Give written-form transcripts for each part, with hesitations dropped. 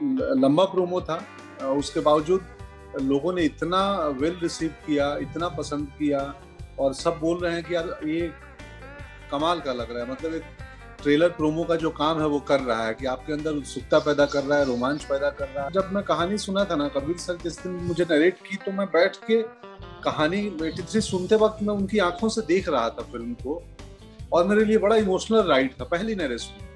लंबा प्रोमो था, उसके बावजूद लोगों ने इतना वेल रिसीव किया, इतना पसंद किया और सब बोल रहे हैं कि यार ये कमाल का लग रहा है। मतलब एक ट्रेलर प्रोमो का जो काम है वो कर रहा है कि आपके अंदर उत्सुकता पैदा कर रहा है, रोमांच पैदा कर रहा है। जब मैं कहानी सुना था ना, कबीर सर जिस दिन मुझे नरेट की, तो मैं बैठ के कहानी 83 सुनते वक्त मैं उनकी आंखों से देख रहा था फिल्म को, और मेरे लिए बड़ा इमोशनल राइड था, पहली नरेशन।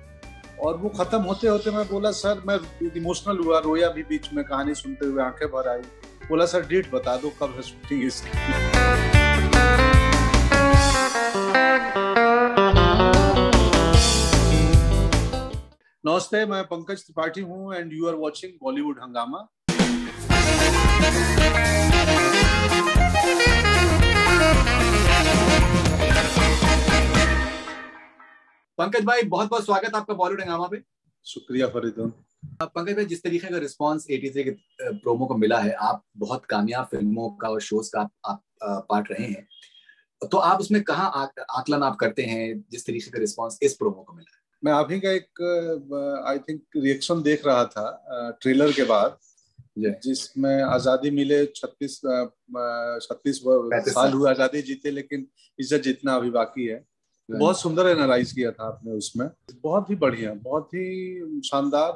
और वो खत्म होते होते मैं बोला सर, मैं इमोशनल हुआ, रोया भी बीच में कहानी सुनते हुए, आंखें भर आई। बोला सर डेट बता दो कब है शूटिंग इसकी। नमस्ते, मैं पंकज त्रिपाठी हूँ and you are watching Bollywood Hungama. Pankaj भाई, बहुत बहुत स्वागत आपका बॉलीवुड हंगामा पे। शुक्रिया फरीदुन। पंकज भाई, जिस तरीके का रिस्पांस 83 के प्रोमो को मिला है, आप बहुत कामयाब फिल्मों का और शोज का आप पार्ट रहे हैं, तो आप उसमें कहाँ आकलन आप करते हैं जिस तरीके का रिस्पांस इस प्रोमो को मिला है? मैं अभी का एक आई थिंक रिएक्शन देख रहा था ट्रेलर के बाद, जिसमें आजादी मिले 36 साल हुए आजादी जीते, लेकिन इज्जत जितना अभी बाकी है। बहुत सुंदर एनालाइज किया था आपने उसमें, बहुत ही बढ़िया, बहुत ही शानदार।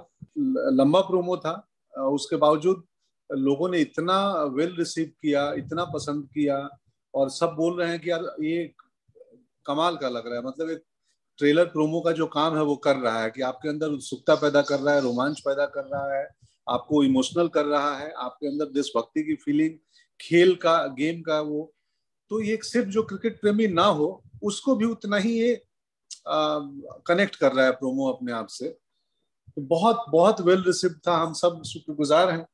लंबा प्रोमो था, उसके बावजूद लोगों ने इतना वेल रिसीव किया, इतना पसंद किया और सब बोल रहे हैं कि यार ये कमाल का लग रहा है। मतलब एक ट्रेलर प्रोमो का जो काम है वो कर रहा है कि आपके अंदर उत्सुकता पैदा कर रहा है, रोमांच पैदा कर रहा है, आपको इमोशनल कर रहा है, आपके अंदर देशभक्ति की फीलिंग, खेल का, गेम का वो। तो ये सिर्फ जो क्रिकेट प्रेमी ना हो उसको भी उतना ही ये कनेक्ट कर रहा है प्रोमो अपने आप से। तो बहुत बहुत वेल रिसीव था। हम सब शुक्रगुजार हैं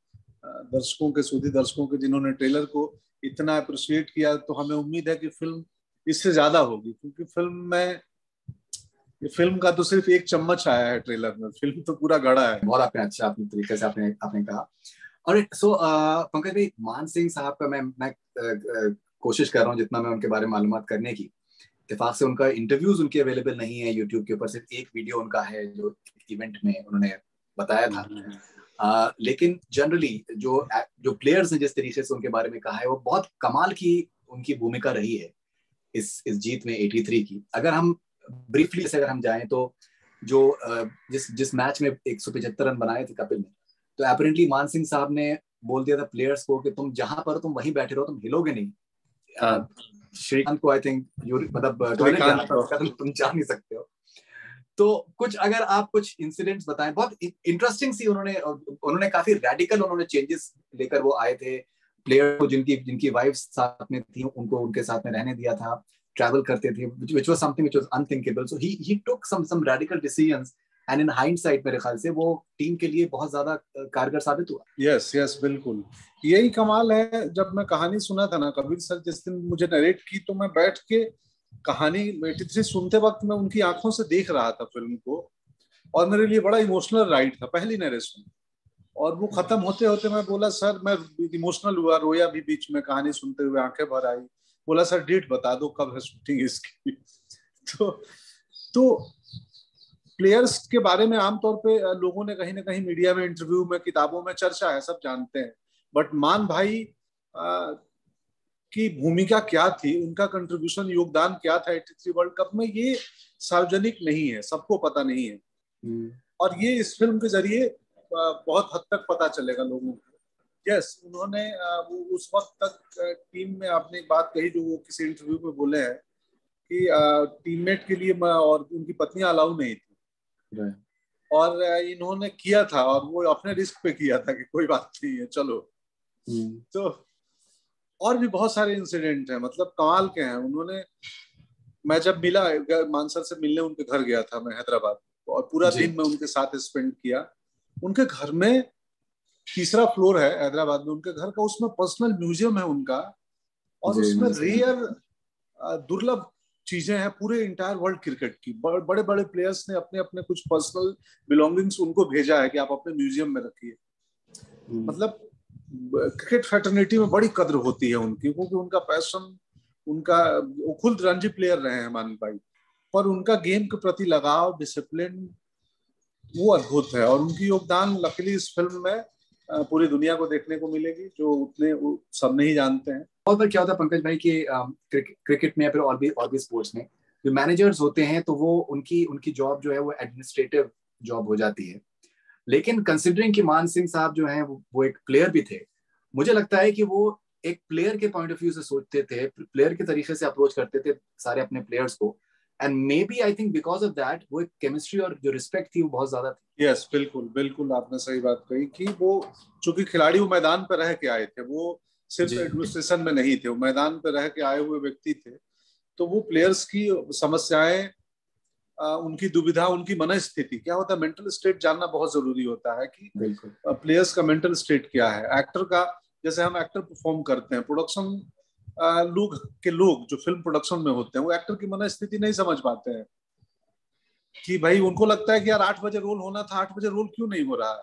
दर्शकों के, सूदी दर्शकों के, जिन्होंने ट्रेलर को इतना अप्रिशिएट किया। तो हमें उम्मीद है कि फिल्म इससे ज्यादा होगी, क्योंकि फिल्म का तो सिर्फ एक चम्मच आया है ट्रेलर में, फिल्म तो पूरा गड़ा है। बहुत आपने अच्छा अपने तरीके से आपने कहा। और पंकज भाई, मान सिंह साहब का मैं कोशिश कर रहा हूँ जितना मैं उनके बारे में मालूमात करने की। इत्तेफाक से उनका इंटरव्यूज उनके अवेलेबल नहीं है यूट्यूब के ऊपर, सिर्फ एक वीडियो उनका है जो इवेंट में उन्होंने बताया था। लेकिन जनरली जो प्लेयर्स ने जिस तरीके से उनके बारे में कहा है, वो बहुत कमाल की उनकी भूमिका रही है इस जीत में 83 की। अगर हम ब्रीफली से अगर हम जाएं तो जो जिस मैच में 175 रन बनाए थे कपिल ने, तो अपरेंटली मान सिंह साहब ने बोल दिया था प्लेयर्स को कि तुम जहां पर तुम वहीं बैठे रहो, तुम हिलोगे नहीं। श्रीकांत को आई थिंक मतलब तुम जा नहीं सकते हो। तो कुछ अगर आप कुछ इंसिडेंट्स बताएं, बहुत इंटरेस्टिंग सी उन्होंने काफी रेडिकल उन्होंने चेंजेस लेकर वो आए थे। प्लेयर को जिनकी वाइफ साथ में थी उनको उनके साथ में रहने दिया था, ट्रैवल करते थे, which was something which was unthinkable. So he took some radical decisions and in hindsight मेरे ख्याल से वो टीम के लिए बहुत ज्यादा कारगर साबित हुआ। यस बिल्कुल, यही कमाल है। जब मैं कहानी सुना था ना, कबीर सर जिस दिन मुझे नरेट की, तो मैं बैठ के कहानी 83 सुनते वक्त मैं उनकी आंखों से देख रहा था फिल्म को, और मेरे लिए बड़ा इमोशनल राइड था, पहली नरेशन। और वो खत्म होते होते मैं बोला सर, मैं इमोशनल हुआ, रोया भी बीच में कहानी सुनते हुए, आंखें भर आई। बोला सर डेट बता दो कब है शूटिंग इसकी। तो प्लेयर्स के बारे में आमतौर पे लोगों ने कहीं ना कहीं मीडिया में, इंटरव्यू में, किताबों में चर्चा है, सब जानते हैं। बट मान भाई की भूमिका क्या थी, उनका कंट्रीब्यूशन, योगदान क्या था 83 वर्ल्ड कप में, ये सार्वजनिक नहीं है, सबको पता नहीं है। और ये इस फिल्म के जरिए बहुत हद तक पता चलेगा लोगों को। यस, उन्होंने वो उस वक्त तक टीम में, आपने एक बात कही जो वो किसी इंटरव्यू में बोले हैं कि टीममेट के लिए और उनकी पत्नियां अलाउ नहीं थी, और इन्होंने किया था, और वो अपने रिस्क पे किया था कि कोई बात नहीं है, चलो। तो और भी बहुत सारे इंसिडेंट हैं, मतलब कमाल के हैं। मैं जब मिला, मानसर से मिलने उनके घर गया था मैं हैदराबाद, और पूरा दिन मैं उनके साथ स्पेंड किया। उनके घर में, तीसरा फ्लोर है हैदराबाद में उनके घर का, उसमें पर्सनल म्यूजियम है उनका, और उसमें रेयर दुर्लभ चीजें हैं पूरे इंटायर वर्ल्ड क्रिकेट की। बड़े बड़े प्लेयर्स ने अपने अपने कुछ पर्सनल बिलोंगिंग्स उनको भेजा है कि आप अपने म्यूजियम में रखिए। मतलब क्रिकेट फ्रेटर्निटी में बड़ी कद्र होती है उनकी, क्योंकि उनका पैशन, वो खुद रणजी प्लेयर रहे हैं मान भाई, पर उनका गेम के प्रति लगाव, डिसिप्लिन, वो अद्भुत है और उनकी योगदान लकीली इस फिल्म में पूरी दुनिया को देखने को मिलेगी, जो उतने सब नहीं जानते हैं। बहुत बार क्या होता है पंकज भाई कि क्रिकेट में या फिर और भी स्पोर्ट्स में जो मैनेजर्स होते हैं तो वो उनकी उनकी जॉब जो है वो एडमिनिस्ट्रेटिव जॉब हो जाती है। लेकिन कंसिडरिंग कि मान सिंह साहब जो हैं वो एक प्लेयर भी थे, मुझे लगता है कि वो एक प्लेयर के पॉइंट ऑफ व्यू से सोचते थे, प्लेयर के तरीके से अप्रोच करते थे सारे अपने प्लेयर्स को, and maybe I think because of that वो एक केमिस्ट्री और जो रिस्पेक्ट थी वो बहुत ज्यादा थी। यस, बिल्कुल बिल्कुल आपने सही बात कही कि वो चूंकि खिलाड़ी वो मैदान पर रह के आए थे, वो सिर्फ एडमिनिस्ट्रेशन में नहीं थे, वो मैदान पर रह के आए हुए व्यक्ति थे। तो वो प्लेयर्स की समस्याएं, उनकी दुविधा, उनकी मनस्थिति क्या होता है, मेंटल स्टेट जानना बहुत जरूरी होता है कि प्लेयर्स का मेंटल स्टेट क्या है। एक्टर का, जैसे हम एक्टर परफॉर्म करते हैं, प्रोडक्शन लोग जो फिल्म प्रोडक्शन में होते हैं वो एक्टर की मनस्थिति नहीं समझ पाते हैं कि भाई उनको लगता है कि यार 8 बजे रोल होना था, 8 बजे रोल क्यों नहीं हो रहा है।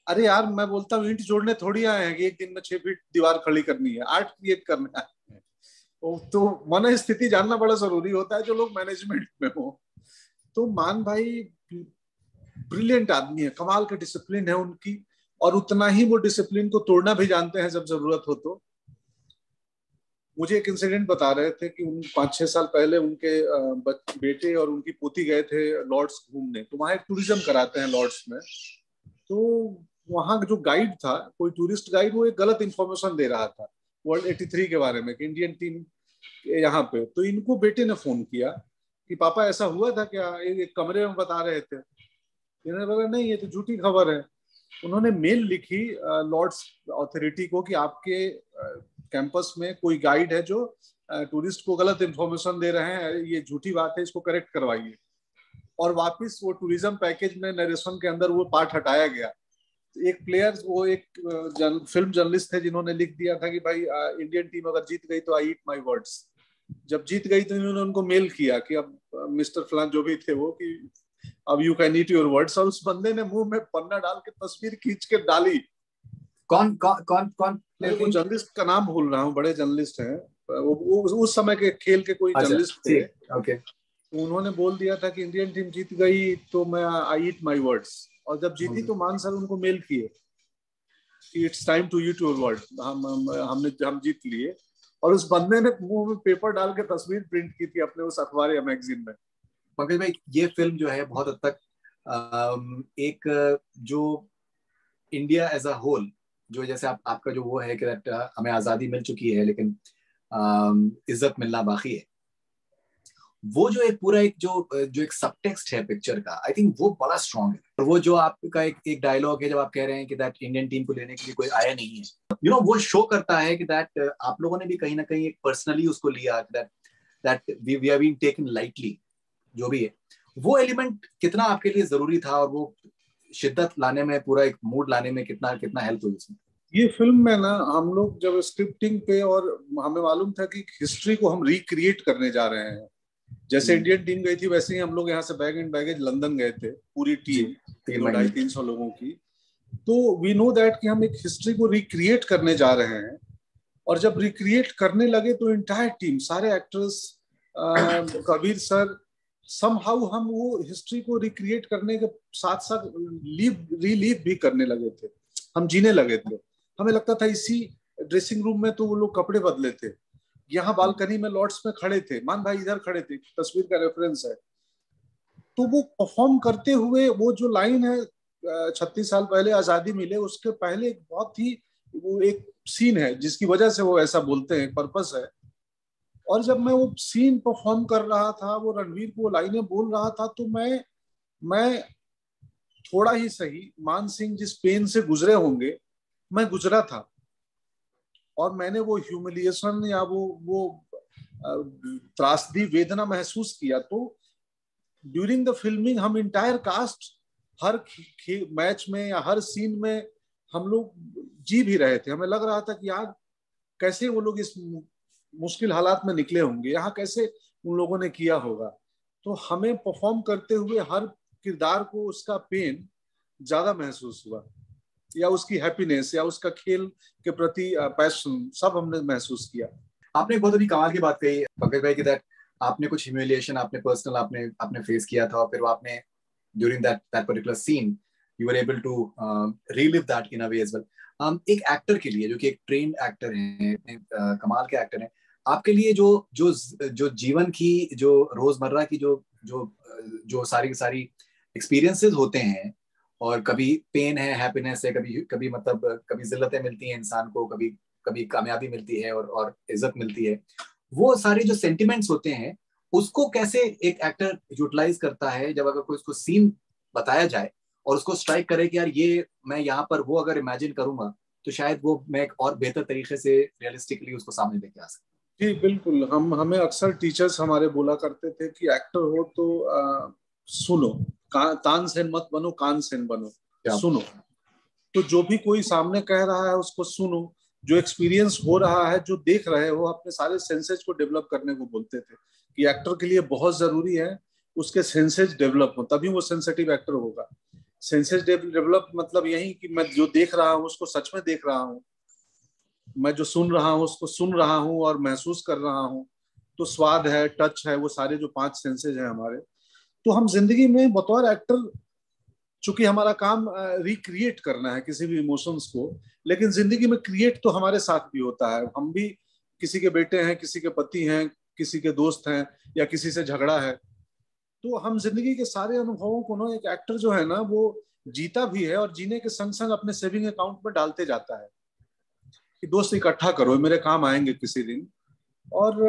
अरे यार मैं बोलता हूँ ईंट जोड़ने थोड़ी आए हैं कि एक दिन में 6 फीट दीवार खड़ी करनी है, आर्ट क्रिएट करना है। तो मन स्थिति जानना बड़ा जरूरी होता है जो लोग मैनेजमेंट में हो। तो मान भाई ब्रिलियंट आदमी है, कमाल का डिसिप्लिन है उनकी, और उतना ही वो डिसिप्लिन को तोड़ना भी जानते हैं जब जरूरत हो। तो मुझे एक इंसिडेंट बता रहे थे कि 5-6 साल पहले उनके बेटे और उनकी पोती गए थे लॉर्ड्स घूमने। तो वहाँ एक टूरिज्म कराते हैं लॉर्ड्स में। तो वहाँ जो गाइड था, कोई टूरिस्ट गाइड, वो एक गलत इंफॉर्मेशन दे रहा था वर्ल्ड 83 के बारे में कि इंडियन टीम यहाँ पे। तो इनको बेटे ने फोन किया कि पापा ऐसा हुआ था क्या, एक कमरे में बता रहे थे। इन्होंने बोला नहीं, ये तो झूठी खबर है। उन्होंने मेल लिखी लॉर्ड्स अथॉरिटी को कि आपके कैंपस में कोई गाइड है जो टूरिस्ट को गलत इंफॉर्मेशन दे रहे हैं, ये झूठी बात है, इसको करेक्ट करवाइए। और वापस वो टूरिज्म पैकेज में नरेशन के अंदर वो पार्ट हटाया गया। एक प्लेयर, वो एक फिल्म जर्नलिस्ट थे जिन्होंने लिख दिया था कि भाई इंडियन टीम अगर जीत गई तो आई ईट माई वर्ड्स। जब जीत गई तो इन्होंने उनको मेल किया कि अब मिस्टर फलान जो भी थे वो, कि अब you can eat your words. और उस बंदे ने मुंह में पन्ना डाल के तस्वीर खींच के डाली। कौन कौन कौन कौन वो जर्नलिस्ट का नाम भूल रहा हूँ, बड़े जर्नलिस्ट हैं वो उस समय के खेल के कोई जर्नलिस्ट थे। ओके। उन्होंने बोल दिया था कि इंडियन टीम जीत गई तो मैं आई ईट माई वर्ड्स। और जब जीती तो मान सर उनको मेल किए कि it's time to eat your word, हम जीत लिए। और उस बंदे ने मुंह में पेपर डाल के तस्वीर प्रिंट की थी अपने उस अखबार या मैगजीन में। पंकज भाई, ये फिल्म जो है बहुत हद तक एक जो इंडिया एज अ होल, जो जैसे आपका जो वो है कि हमें आजादी मिल चुकी है लेकिन इज्जत मिलना बाकी है, वो जो एक पूरा एक जो एक सबटेक्स्ट है पिक्चर का, आई थिंक वो बड़ा स्ट्रॉन्ग है। और वो जो आपका एक डायलॉग है जब आप कह रहे हैं कि दैट इंडियन टीम को लेने के लिए कोई आया नहीं है, यू नो, वो शो करता है कि दैट आप लोगों ने भी कहीं ना कहीं एक पर्सनली उसको लिया, that we are being taken lightly, जो भी है। वो एलिमेंट कितना आपके लिए जरूरी था और वो शिद्दत लाने में, पूरा एक मूड लाने में कितना कितना हेल्प हुई इसमें? ये फिल्म में ना हम लोग जब स्क्रिप्टिंग पे, और हमें मालूम था कि हिस्ट्री को हम रिक्रिएट करने जा रहे हैं। जैसे इंडियन टीम गई थी वैसे ही हम लोग यहाँ से बैग एंड बैगेज लंदन गए थे, पूरी टीम 250-300 लोगों की। तो वी नो दैट कि हम एक हिस्ट्री को रिक्रिएट करने जा रहे हैं। और जब रिक्रिएट करने लगे तो इंटायर टीम, सारे एक्टर्स, कबीर सर, समहाउ हम वो हिस्ट्री को रिक्रिएट करने के साथ साथ रिलीव भी करने लगे थे। हम जीने लगे थे। हमें लगता था इसी ड्रेसिंग रूम में तो वो लोग कपड़े बदले थे, यहाँ बालकनी में लॉर्ड्स में खड़े थे, मान भाई इधर खड़े थे, तस्वीर का रेफरेंस है। तो वो परफॉर्म करते हुए वो जो लाइन है 36 साल पहले आजादी मिले, उसके पहले एक बहुत ही वो एक सीन है जिसकी वजह से वो ऐसा बोलते हैं, पर्पस है। और जब मैं वो सीन परफॉर्म कर रहा था, वो रणवीर को लाइनें बोल रहा था, तो मैं थोड़ा ही सही, मान सिंह जिस पेन से गुजरे होंगे मैं गुजरा था। और मैंने वो ह्यूमिलिएशन या वो त्रासदी, वेदना महसूस किया। तो ड्यूरिंग द फिल्मिंग हम इंटायर कास्ट हर मैच में या हर सीन में हम लोग जी भी रहे थे। हमें लग रहा था कि यार कैसे वो लोग इस मुश्किल हालात में निकले होंगे, यहाँ कैसे उन लोगों ने किया होगा। तो हमें परफॉर्म करते हुए हर किरदार को उसका पेन ज्यादा महसूस हुआ, या उसकी हैप्पीनेस, या उसका खेल के प्रति पैशन, सब हमने महसूस किया। आपने बहुत बड़ी कमाल की बात कही पंकज भाई कि दैट आपने कुछ ह्यूमिलिएशन आपने पर्सनल आपने फेस किया था, और फिर आपने during that particular scene you were able to relive that in a way as well. एक एक्टर के लिए जो कि एक ट्रेन्ड एक्टर हैं, कमाल के एक्टर हैं, आपके लिए जो जो जो जीवन की जो रोजमर्रा की जो जो जो सारी एक्सपीरियंसेस होते हैं, और कभी पेन है, हैप्पीनेस है, कभी कभी मतलब कभी जिल्लतें मिलती हैं इंसान को, कभी कभी कामयाबी मिलती है और इज्जत मिलती है, वो सारे जो सेंटिमेंट्स होते हैं उसको कैसे एक एक्टर यूटिलाइज करता है जब अगर कोई उसको सीन बताया जाए और उसको स्ट्राइक करे कि यार ये मैं यहाँ पर वो अगर इमेजिन करूंगा तो शायद वो मैं एक और बेहतर तरीके से रियलिस्टिकली उसको सामने लेके आ सकता। जी बिल्कुल, हमें अक्सर टीचर्स हमारे बोला करते थे कि एक्टर हो तो सुनो, तानसेन मत बनो, कानसेन बनो, सुनो। तो जो भी कोई सामने कह रहा है उसको सुनो, जो एक्सपीरियंस हो रहा है, जो देख रहे हो, अपने सारे सेंसेज को डेवलप करने को बोलते थे कि एक्टर के लिए बहुत जरूरी है उसके सेंसेज डेवलप हो, तभी वो सेंसिटिव एक्टर होगा। सेंसेज डेवलप मतलब यही कि मैं जो देख रहा हूँ उसको सच में देख रहा हूँ, मैं जो सुन रहा हूँ उसको सुन रहा हूँ और महसूस कर रहा हूँ। तो स्वाद है, टच है, वो सारे जो 5 सेंसेज हैं हमारे, तो हम जिंदगी में बतौर एक्टर, चूंकि हमारा काम रिक्रिएट करना है किसी भी इमोशंस को, लेकिन जिंदगी में क्रिएट तो हमारे साथ भी होता है। हम भी किसी के बेटे हैं, किसी के पति हैं, किसी के दोस्त हैं, या किसी से झगड़ा है, तो हम जिंदगी के सारे अनुभवों को ना एक एक्टर जो है ना वो जीता भी है और जीने के संग संग अपने सेविंग अकाउंट में डालते जाता है कि दोस्त इकट्ठा करो, मेरे काम आएंगे किसी दिन। और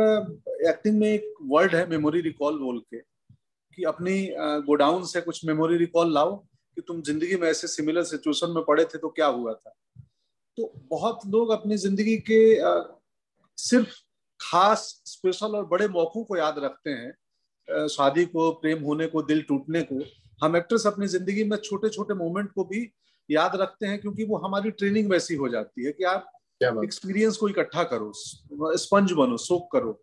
एक्टिंग में एक वर्ड है मेमोरी रिकॉल बोल के, कि अपनी गोडाउन से कुछ मेमोरी रिकॉल लाओ कि तुम जिंदगी में ऐसे सिमिलर सिचुएशन में पड़े थे तो क्या हुआ था। तो बहुत लोग अपनी जिंदगी के सिर्फ खास, स्पेशल और बड़े मौकों को याद रखते हैं, शादी को, प्रेम होने को, दिल टूटने को। हम एक्टर्स अपनी जिंदगी में छोटे छोटे मोमेंट को भी याद रखते हैं, क्योंकि वो हमारी ट्रेनिंग वैसी हो जाती है कि आप एक्सपीरियंस को इकट्ठा करो, स्पंज बनो, सोक करो।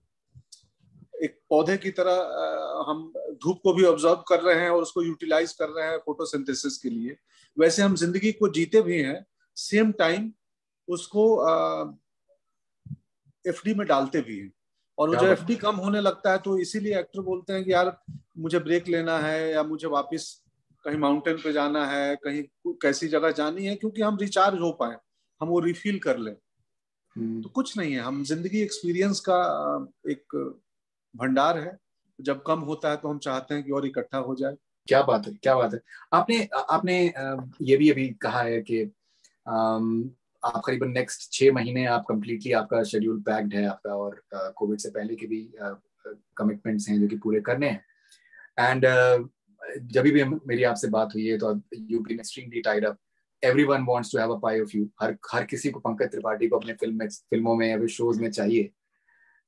एक पौधे की तरह हम धूप को भी ऑब्जर्व कर रहे हैं और उसको यूटिलाइज कर रहे हैं फोटोसिंथेसिस के लिए, वैसे हम जिंदगी को जीते भी हैं, सेम टाइम उसको एफडी में डालते भी हैं। और वो जो एफडी कम होने लगता है तो इसीलिए एक्टर बोलते हैं कि यार मुझे ब्रेक लेना है, या मुझे वापस कहीं माउंटेन पे जाना है, कहीं कैसी जगह जानी है, क्योंकि हम रिचार्ज हो पाए, हम वो रिफिल कर लें। तो कुछ नहीं है, हम जिंदगी एक्सपीरियंस का एक भंडार है, जब कम होता है तो हम चाहते हैं कि और इकट्ठा हो जाए। क्या बात है, क्या बात है। आपने आपने ये भी अभी कहा है कि आप करीबन नेक्स्ट 6 महीने आप कंप्लीटली आपका शेड्यूल पैक्ड है आपका, और कोविड से पहले के भी कमिटमेंट्स हैं जो कि पूरे करने हैं। एंड जब भी मेरी आपसे बात हुई है तो you been extremely tied up, everyone wants to have a pie of you. हर किसी को पंकज त्रिपाठी को अपने फिल्मों में या शोज में चाहिए।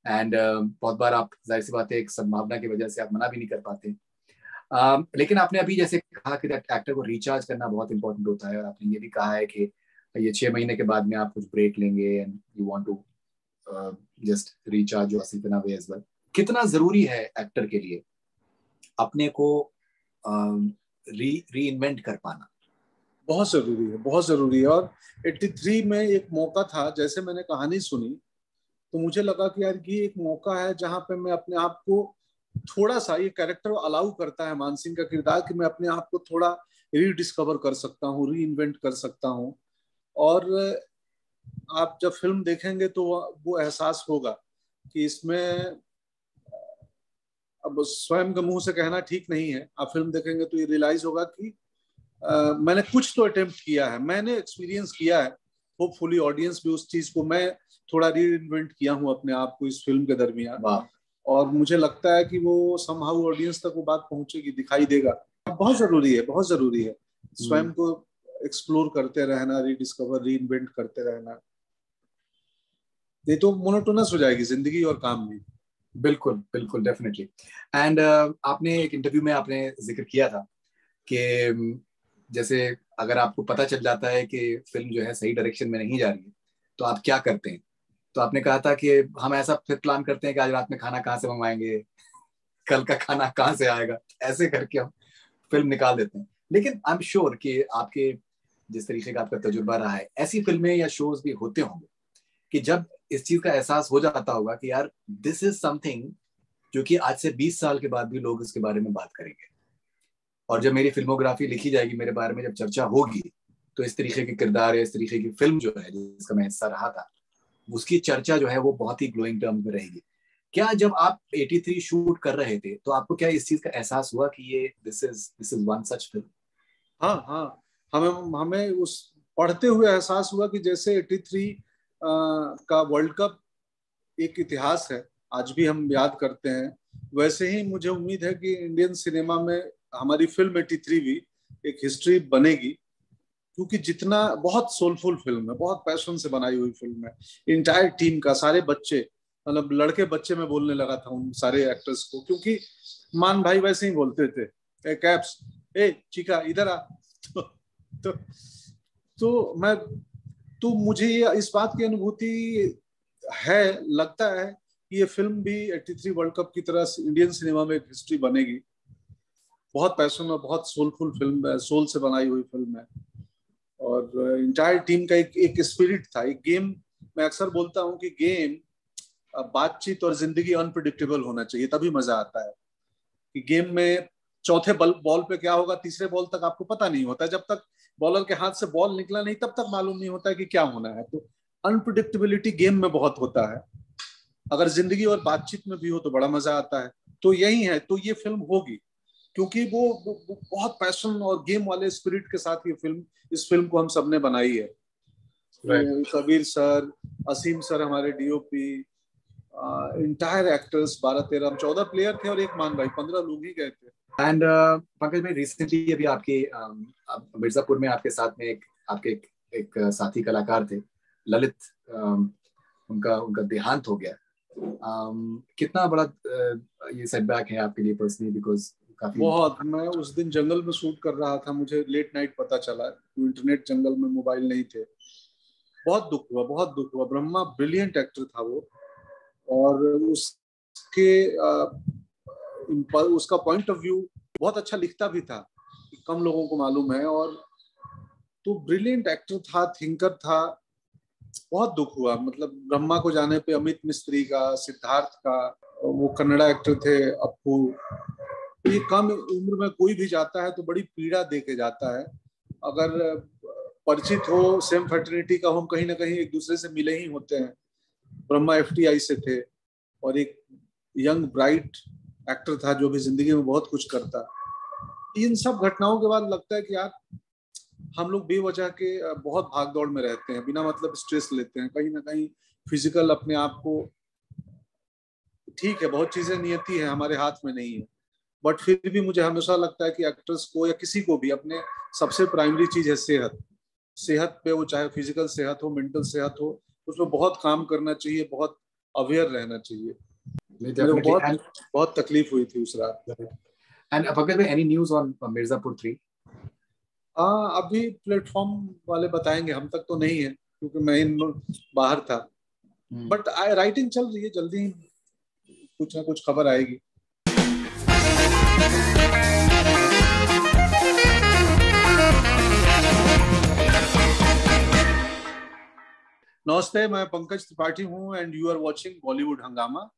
एंड बहुत बार आप, जाहिर सी बात है, एक संभावना की वजह से आप मना भी नहीं कर पाते। लेकिन आपने अभी जैसे कहा कि एक्टर को रिचार्ज करना बहुत इंपॉर्टेंट होता है, और आपने ये भी कहा है कि ये 6 महीने के बाद में आप कुछ ब्रेक लेंगे and you want to just recharge yourself in a way as well. कितना जरूरी है एक्टर के लिए अपने को रीइन्वेंट कर पाना? बहुत जरूरी है, बहुत जरूरी है। और 83 में एक मौका था, जैसे मैंने कहानी सुनी तो मुझे लगा कि यार ये एक मौका है जहां पे मैं अपने आप को थोड़ा सा, ये कैरेक्टर अलाउ करता है, मान सिंह का किरदार, कि मैं अपने आप को थोड़ा रीडिस्कवर कर सकता हूँ, री इन्वेंट कर सकता हूँ। और आप जब फिल्म देखेंगे तो वो एहसास होगा कि इसमें, अब स्वयं के मुंह से कहना ठीक नहीं है, आप फिल्म देखेंगे तो ये रियलाइज होगा कि मैंने कुछ तो अटेम्प्ट किया है, मैंने एक्सपीरियंस किया है। होपफुली ऑडियंस भी उस चीज को, मैं थोड़ा री इन्वेंट किया हूँ अपने आप को इस फिल्म के दरमियान, और मुझे लगता है कि वो समहाउ ऑडियंस तक वो बात पहुंचेगी, दिखाई देगा। बहुत जरूरी है, बहुत जरूरी है स्वयं को एक्सप्लोर करते रहना, रीडिस्कवर, री इन्वेंट करते रहना। ये तो मोनोटोनस हो जाएगी जिंदगी और काम भी। बिल्कुल बिल्कुल, डेफिनेटली। एंड आपने एक इंटरव्यू में आपने जिक्र किया था कि जैसे अगर आपको पता चल जाता है कि फिल्म जो है सही डायरेक्शन में नहीं जा रही है तो आप क्या करते हैं। तो आपने कहा था कि हम ऐसा फिर प्लान करते हैं कि आज रात में खाना कहाँ से मंगवाएंगे, कल का खाना कहाँ से आएगा, ऐसे करके हम फिल्म निकाल देते हैं। लेकिन आई एम श्योर कि आपके जिस तरीके का आपका तजुर्बा रहा है, ऐसी फिल्में या शोज भी होते होंगे कि जब इस चीज का एहसास हो जाता होगा कि यार दिस इज समथिंग जो कि आज से 20 साल के बाद भी लोग इसके बारे में बात करेंगे, और जब मेरी फिल्मोग्राफी लिखी जाएगी, मेरे बारे में जब चर्चा होगी, तो इस तरीके के किरदार है, इस तरीके की फिल्म जो है जिसका मैं हिस्सा रहा था, उसकी चर्चा जो है वो बहुत ही ग्लोइंग टर्म्स में रहेगी। क्या जब आप 83 शूट कर रहे थे तो आपको क्या इस चीज का एहसास हुआ कि ये this is one such film? हाँ हाँ, हमें उस पढ़ते हुए एहसास हुआ कि जैसे 83 का वर्ल्ड कप एक इतिहास है, आज भी हम याद करते हैं, वैसे ही मुझे उम्मीद है कि इंडियन सिनेमा में हमारी फिल्म 83 भी एक हिस्ट्री बनेगी, क्योंकि जितना बहुत सोलफुल फिल्म है, बहुत पैशन से बनाई हुई फिल्म है। इंटायर टीम का, सारे बच्चे, मतलब लड़के बच्चे में बोलने लगा था उन सारे एक्टर्स को, क्योंकि मान भाई वैसे ही बोलते थे, ए कैप्स, ए चिका इधर आ। तो, तो मैं तो मुझे ये इस बात की अनुभूति है, लगता है कि ये फिल्म भी 83 वर्ल्ड कप की तरह इंडियन सिनेमा में एक हिस्ट्री बनेगी। बहुत पैशन और बहुत सोलफुल फिल्म है, सोल से बनाई हुई फिल्म है, और इंटायर टीम का एक स्पिरिट था, एक गेम। मैं अक्सर बोलता हूँ कि गेम, बातचीत और जिंदगी अनप्रिडिक्टेबल होना चाहिए, तभी मजा आता है। कि गेम में चौथे बॉल पे क्या होगा, तीसरे बॉल तक आपको पता नहीं होता, जब तक बॉलर के हाथ से बॉल निकला नहीं तब तक मालूम नहीं होता है कि क्या होना है। तो अनप्रिडिक्टेबिलिटी गेम में बहुत होता है, अगर जिंदगी और बातचीत में भी हो तो बड़ा मजा आता है। तो यही है, तो ये फिल्म होगी, क्योंकि वो बहुत पैशन और गेम वाले स्पिरिट के साथ इस फिल्म को हम सबने बनाई है। कबीर सर, असीम सर हमारे डीओपी, इंटायर एक्टर्स, 12-13, हम 14 प्लेयर थे और एक मान भाई, 15 लोग ही गए थे। एंड पंकज भाई, रिसेंटली अभी आपके मिर्जापुर में आपके साथ में एक साथी कलाकार थे, ललित, उनका देहांत हो गया। कितना बड़ा ये सेटबैक है आपके लिए पर्सनली? बिकॉज काफी बहुत, मैं उस दिन जंगल में शूट कर रहा था, मुझे लेट नाइट पता चला, इंटरनेट जंगल में, मोबाइल नहीं थे। बहुत दुख हुआ, बहुत दुख हुआ। ब्रह्मा ब्रिलियंट एक्टर था वो, और उसका पॉइंट ऑफ व्यू बहुत अच्छा लिखता भी था, कम लोगों को मालूम है। और तो ब्रिलियंट एक्टर था, थिंकर था। बहुत दुख हुआ, मतलब ब्रह्मा को जाने पे अमित मिस्त्री का, सिद्धार्थ का, वो कन्नड़ा एक्टर थे अप्पू। ये कम उम्र में कोई भी जाता है तो बड़ी पीड़ा दे के जाता है। अगर परिचित हो, सेम फैटर्निटी का, हम कहीं ना कहीं एक दूसरे से मिले ही होते हैं। ब्रह्मा FTI से थे, और एक यंग ब्राइट एक्टर था जो भी जिंदगी में बहुत कुछ करता। इन सब घटनाओं के बाद लगता है कि यार, हम लोग बेवजह के बहुत भागदौड़ में रहते हैं, बिना मतलब स्ट्रेस लेते हैं, कहीं ना कहीं फिजिकल अपने आप को, ठीक है बहुत चीजें नियति है, हमारे हाथ में नहीं है, बट फिर भी मुझे हमेशा लगता है कि एक्टर्स को या किसी को भी अपने सबसे प्राइमरी चीज है सेहत पे, वो चाहे फिजिकल सेहत हो, मेंटल सेहत हो, उसमें बहुत काम करना चाहिए, बहुत अवेयर रहना चाहिए। मेरे को बहुत तकलीफ हुई थी उस रात। एंड पंकज भाई, एनी न्यूज़ ऑन मिर्जापुर 3? अभी प्लेटफॉर्म वाले बताएंगे, हम तक तो नहीं है क्योंकि मैं बाहर था, बट राइटिंग चल रही है, जल्दी कुछ ना कुछ खबर आएगी। नमस्ते, मैं पंकज त्रिपाठी हूँ and you are watching Bollywood हंगामा।